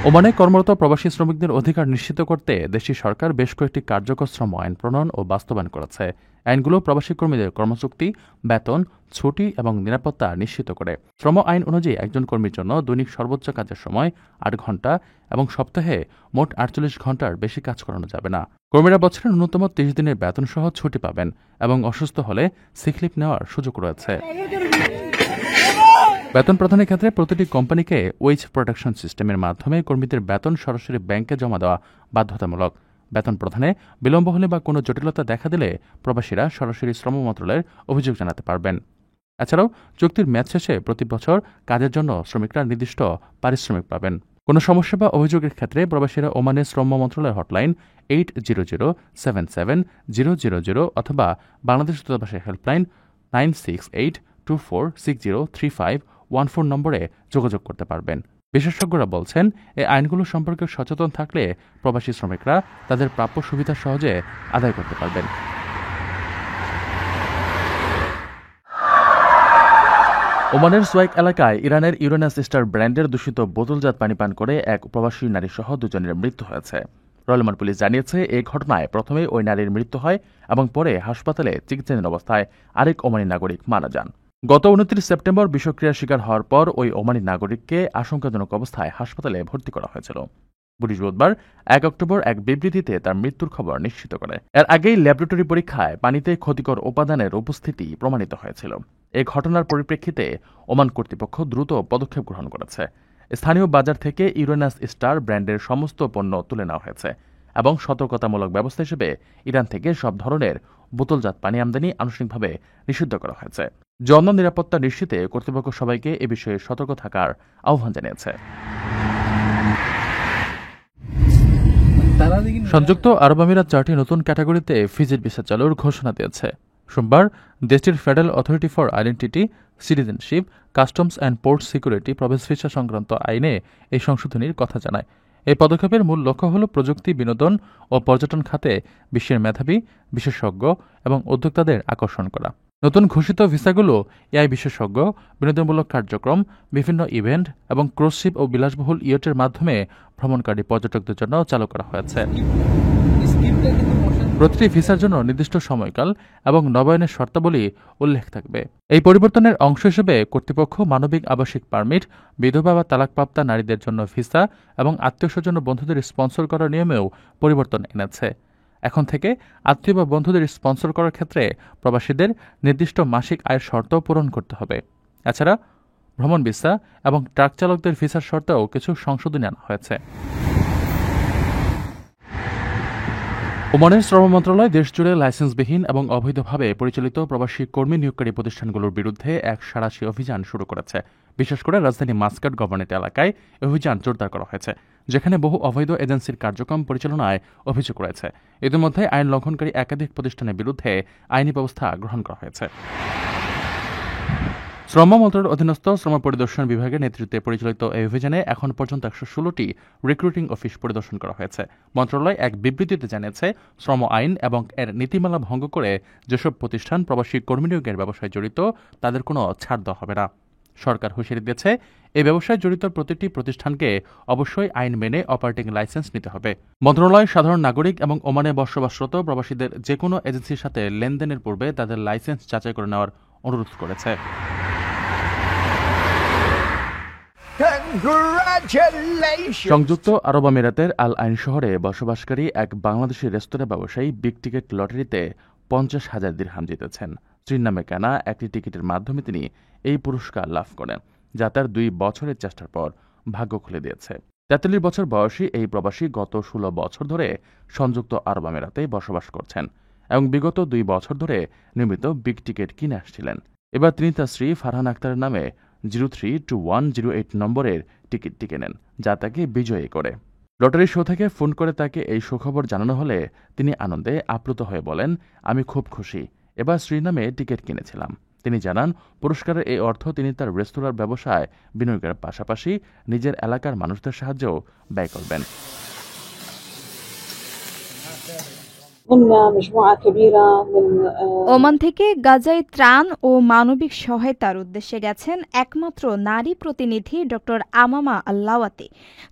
ওমানে কর্মরত প্রবাসী শ্রমিকদের অধিকার নিশ্চিত করতে দেশটির সরকার বেশ কয়েকটি কার্যকর শ্রম আইন প্রণয়ন ও বাস্তবায়ন করেছে। আইনগুলো প্রবাসী কর্মীদের কর্মচুক্তি, বেতন, ছুটি এবং নিরাপত্তা নিশ্চিত করে। শ্রম আইন অনুযায়ী একজন কর্মীর জন্য দৈনিক সর্বোচ্চ কাজের সময় ৮ ঘন্টা এবং সপ্তাহে মোট ৪৮ ঘন্টার বেশি কাজ করানো যাবে না। কর্মীরা বছরে ন্যূনতম ৩০ দিনের বেতন সহ ছুটি পাবেন এবং অসুস্থ হলে সিক লিভ নেওয়ার সুযোগ রয়েছে। বেতন প্রদানের ক্ষেত্রে প্রতিটি কোম্পানিকে ওয়েজ প্রোটেকশন সিস্টেমের মাধ্যমে কর্মীদের বেতন সরাসরি ব্যাংকে জমা দেওয়া বাধ্যতামূলক। বেতন প্রদানে বিলম্ব হলে বা কোনো জটিলতা দেখা দিলে প্রবাসীরা সরাসরি শ্রম মন্ত্রণালয়ের অভিযোগ জানাতে পারবেন। এছাড়াও চুক্তির মেয়াদ শেষে প্রতি বছর কাজের জন্য শ্রমিকরা নির্দিষ্ট পারিশ্রমিক পাবেন। কোনো সমস্যা বা অভিযোগের ক্ষেত্রে প্রবাসীরা ওমানের শ্রম মন্ত্রণালয়ের হটলাইন 800777000 অথবা বাংলাদেশ দূতাবাসের হেল্পলাইন 9682460351 নম্বরে যোগাযোগ করতে পারবেন। বিশেষজ্ঞরা বলছেন, এই আইনগুলো সম্পর্কে সচেতন থাকলে প্রবাসী শ্রমিকরা তাদের প্রাপ্য সুবিধা সহজে আদায় করতে পারবেন। ওমানের সোয়াইক এলাকায় ইরানের ইউরেনাস স্টার ব্র্যান্ডের দূষিত বোতলজাত পানি পান করে এক প্রবাসী নারী সহ দুজনের মৃত্যু হয়েছে। রয়্যাল ওমান পুলিশ জানিয়েছে, এই ঘটনায় প্রথমে ওই নারীর মৃত্যু হয় এবং পরে হাসপাতালে চিকিৎসাধীন অবস্থায় আরেক ওমানি নাগরিক মারা যান। গত 29 সেপ্টেম্বর বিষক্রিয়ার শিকার হওয়ার পর ওই ওমানি নাগরিককে আশঙ্কাজনক অবস্থায় হাসপাতালে ভর্তি করা হয়েছিল। পুলিশ বুধবার 1 অক্টোবর এক বিবৃতিতে তার মৃত্যুর খবর নিশ্চিত করে। এর আগেই ল্যাবরেটরি পরীক্ষায় পানিতে ক্ষতিকর উপাদানের উপস্থিতি প্রমাণিত হয়েছিল। এই ঘটনার পরিপ্রেক্ষিতে ওমান কর্তৃপক্ষ দ্রুত পদক্ষেপ গ্রহণ করেছে। স্থানীয় বাজার থেকে ইউরেনাস স্টার ব্র্যান্ডের সমস্ত পণ্য তুলে নেওয়া হয়েছে এবং সতর্কতামূলক ব্যবস্থা হিসেবে ইরান থেকে সব ধরনের বোতলজাত পানি আমদানি আনুষ্ঠানিকভাবে নিষিদ্ধ করা হয়েছে। জননিরাপত্তা নিশ্চিতে কর্তৃপক্ষ সবাইকে এ বিষয়ে সতর্ক থাকার আহ্বান জানিয়েছে। সংযুক্ত আরব আমিরাত 4টি নতুন ক্যাটাগরিতে ভিজিট ভিসা চালুর ঘোষণা দিয়েছে। সোমবার দেশটির federal authority for identity, citizenship, customs and port security প্রবেশ ভিসা সংক্রান্ত আইনে এই সংশোধনীর কথা জানায়। এই পদক্ষেপের মূল লক্ষ্য হল প্রযুক্তি, বিনোদন ও পর্যটন খাতে বিশ্বের মেধাবী, বিশেষজ্ঞ এবং উদ্যোক্তাদের আকর্ষণ করা। নতুন ঘোষিত ভিসাগুলো এআই বিশেষজ্ঞ, বিনোদনমূলক কার্যক্রম, বিভিন্ন ইভেন্ট এবং ক্রুজশিপ ও বিলাসবহুল ইয়টের মাধ্যমে ভ্রমণকারী পর্যটকদের জন্য চালু করা হয়েছে। প্রতিটি ভিসার জন্য নির্দিষ্ট সময়কাল এবং নবায়নের শর্তাবলী উল্লেখ থাকবে। এই পরিবর্তনের অংশ হিসেবে কর্তৃপক্ষ মানবিক আবাসিক পারমিট, বিধবা বা তালাকপ্রাপ্তা নারীদের জন্য ভিসা এবং আত্মীয়স্বজন ও বন্ধুদের স্পন্সর করার নিয়মেও পরিবর্তন এনেছে। এখন থেকে আত্মীয় বা বন্ধুদের স্পন্সর করার ক্ষেত্রে প্রবাসীদের নির্দিষ্ট মাসিক আয়ের শর্ত পূরণ করতে হবে। এছাড়া ভ্রমণ ভিসা এবং ট্রাক চালকদের ভিসার শর্তেও কিছু সংশোধনী আনা হয়েছে। ওমানের শ্রম মন্ত্রণালয় দেশজুড়ে লাইসেন্সবিহীন এবং অবৈধভাবে পরিচালিত প্রবাসী কর্মী নিয়োগকারী প্রতিষ্ঠানগুলোর বিরুদ্ধে এক সাঁড়াশি অভিযান শুরু করেছে। বিশেষ করে রাজধানী মাস্কাট গভর্নরেট এলাকায় অভিযান জোরদার করা হয়েছে, যেখানে বহু অবৈধ এজেন্সির কার্যক্রম পরিচালনায় অভিযোগ রয়েছে। ইতিমধ্যে আইন লঙ্ঘনকারী একাধিক প্রতিষ্ঠানের বিরুদ্ধে আইনি ব্যবস্থা গ্রহণ করা হয়েছে। শ্রম মন্ত্রণালয়ের অধীনস্থ শ্রম পরিদর্শন বিভাগের নেতৃত্বে পরিচালিত এই অভিযানে এখন পর্যন্ত 116টি রিক্রুটিং অফিস পরিদর্শন করা হয়েছে। মন্ত্রণালয় এক বিবৃতিতে জানিয়েছে, শ্রম আইন এবং এর নীতিমালা ভঙ্গ করে যেসব প্রতিষ্ঠান প্রবাসী কর্মী নিয়োগের ব্যবসায় জড়িত তাদের কোনো ছাড় দেওয়া হবে না। সরকার হুঁশিয়ারি দিয়েছে, এই ব্যবসায় জড়িত প্রতিটি প্রতিষ্ঠানকে অবশ্যই আইন মেনে অপারেটিং লাইসেন্স নিতে হবে। মন্ত্রণালয় সাধারণ নাগরিক এবং ওমানে বসবাসরত প্রবাসীদের যে কোনো এজেন্সির সাথে লেনদেনের পূর্বে তাদের লাইসেন্স যাচাই করে নেওয়ার অনুরোধ করেছে। সংযুক্ত আরব আমিরাতের আল আইন শহরে বসবাসকারী এক বাংলাদেশি রেস্তোরাঁ ব্যবসায়ী বিগ টিকেট লটারিতে 50,000 দিরহাম জিতেছেন। স্ত্রীর নামে কেনা একটি টিকিটের মাধ্যমে তিনি এই পুরস্কার লাভ করেন, যা তার 2 বছরের চেষ্টার পর ভাগ্য খুলে দিয়েছে। 43 বছর বয়সী এই প্রবাসী গত 16 বছর ধরে সংযুক্ত আরব আমিরাতে বসবাস করছেন এবং বিগত 2 বছর ধরে নিয়মিত বিগ টিকেট কিনে আসছিলেন। এবার তিনি তার স্ত্রী ফারহান আক্তারের নামে 032108 নম্বরের টিকিটটি কেনেন, যা তাকে বিজয়ী করে। লটারি শো থেকে ফোন করে তাকে এই সুখবর জানানো হলে তিনি আনন্দে আপ্লুত হয়ে বলেন, আমি খুব খুশি, এবার স্ত্রীর নামে টিকিট কিনেছিলাম। তিনি জানান, পুরস্কারের এই অর্থ তিনি তার রেস্তোরাঁর ব্যবসায় বিনিয়োগের পাশাপাশি নিজের এলাকার মানুষদের সাহায্যেও ব্যয় করবেন। ضمن مجموعة كبيرة من ওমান থেকে গাজায় ত্রাণ ও মানবিক সহায়তার উদ্দেশ্যে গেছেন একমাত্র নারী প্রতিনিধি ডক্টর আমামা আল্লাওয়াতি।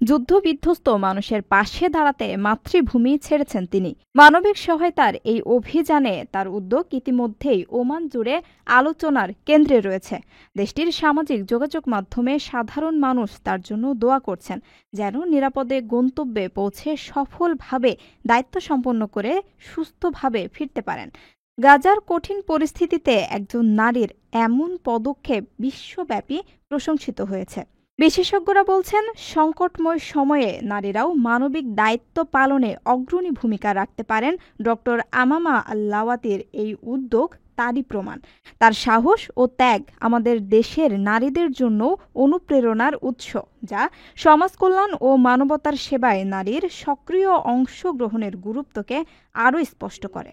যুদ্ধবিধ্বস্ত মানুষের পাশে দাঁড়াতে মাতৃভূমি ছেড়েছেন তিনি। মানবিক সহায়তার এই অভিযানে তার উদ্যোগ ইতিমধ্যেই ওমান জুড়ে আলোচনার কেন্দ্রে রয়েছে। দেশটির সামাজিক যোগাযোগ মাধ্যমে সাধারণ মানুষ তার জন্য দোয়া করছেন, যেন নিরাপদে গন্তব্যে পৌঁছে সফলভাবে দায়িত্ব সম্পন্ন করে সুস্থভাবে ফিরতে পারেন। গাজার কঠিন পরিস্থিতিতে একজন নারীর এমন পদক্ষেপ বিশ্বব্যাপী প্রশংসিত হয়েছে। বিশেষজ্ঞরা বলছেন, সংকটময় সময়ে নারীরাও মানবিক দায়িত্ব পালনে অগ্রণী ভূমিকা রাখতে পারেন। ডক্টর আমামা আল্লাওয়াতির এই উদ্যোগ তারই প্রমাণ। তার সাহস ও ত্যাগ আমাদের দেশের নারীদের জন্য অনুপ্রেরণার উৎস, যা সমাজ কল্যাণ ও মানবতার সেবায় নারীর সক্রিয় অংশগ্রহণের গুরুত্বকে আরও স্পষ্ট করে।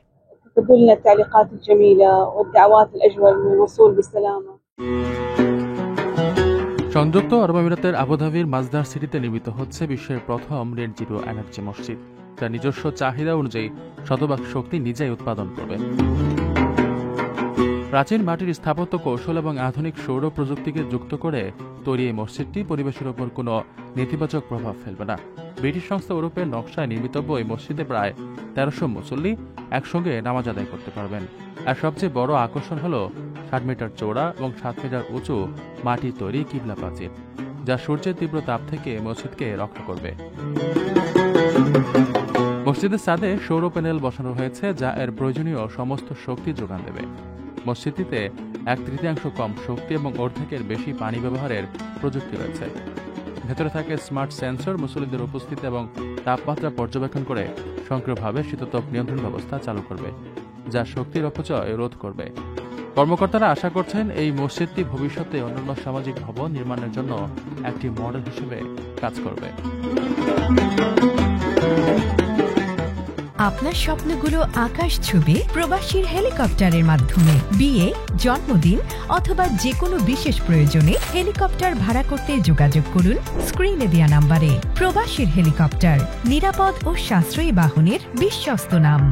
تدلنا التعليقات الجميلة والدعوات الأجمل من الوصول بالسلامة। সংযুক্ত আরব আমিরাতের আবুধাবির মাজদার সিটিতে নির্মিত হচ্ছে বিশ্বের প্রথম নেট জিরো এনার্জি মসজিদ, যা নিজস্ব চাহিদা অনুযায়ী শতভাগ শক্তি নিজেই উৎপাদন করবে। প্রাচীন মাটির স্থাপত্য কৌশল এবং আধুনিক সৌর প্রযুক্তিকে যুক্ত করে তৈরি এই মসজিদটি পরিবেশের ওপর কোনো নেতিবাচক প্রভাব ফেলবে না। ব্রিটিশ সংস্থা ইউরোপের নকশায় নির্মিতব্য এই মসজিদে প্রায় ১৩০০ মুসল্লি একসঙ্গে নামাজ আদায় করতে পারবেন। আর সবচেয়ে বড় আকর্ষণ হল ৬০ মিটার চওড়া এবং ৭ মিটার উঁচু মাটির তৈরি কিবলা প্রাচীর, যা সূর্যের তীব্র তাপ থেকে মসজিদকে রক্ষা করবে। মসজিদের ছাদে সৌর প্যানেল বসানো হয়েছে, যা এর প্রয়োজনীয় সমস্ত শক্তি যোগান দেবে। মসজিদটিতে ১/৩ কম শক্তি এবং অর্ধেকের বেশি পানি ব্যবহারের প্রযুক্তি রয়েছে। ভেতরে থাকে স্মার্ট সেন্সর, মুসল্লিদের উপস্থিতি এবং তাপমাত্রা পর্যবেক্ষণ করে সক্রিয়ভাবে শীততাপ নিয়ন্ত্রণ ব্যবস্থা চালু করবে, যা শক্তির অপচয় রোধ করবে। কর্মকর্তারা আশা করছেন এই মসজিদটি ভবিষ্যতে অন্যান্য সামাজিক ভবন নির্মাণের জন্য একটি মডেল হিসেবে কাজ করবে। আপনার স্বপ্নগুলো আকাশ ছুবে প্রবাসীর হেলিকপ্টারের মাধ্যমে। বিয়ে, জন্মদিন অথবা যে কোনো বিশেষ প্রয়োজনে হেলিকপ্টার ভাড়া করতে যোগাযোগ করুন স্ক্রিনে দেয়া নাম্বারে। প্রবাসীর হেলিকপ্টার, নিরাপদ ও সাশ্রয়ী বাহনের বিশ্বস্ত নাম।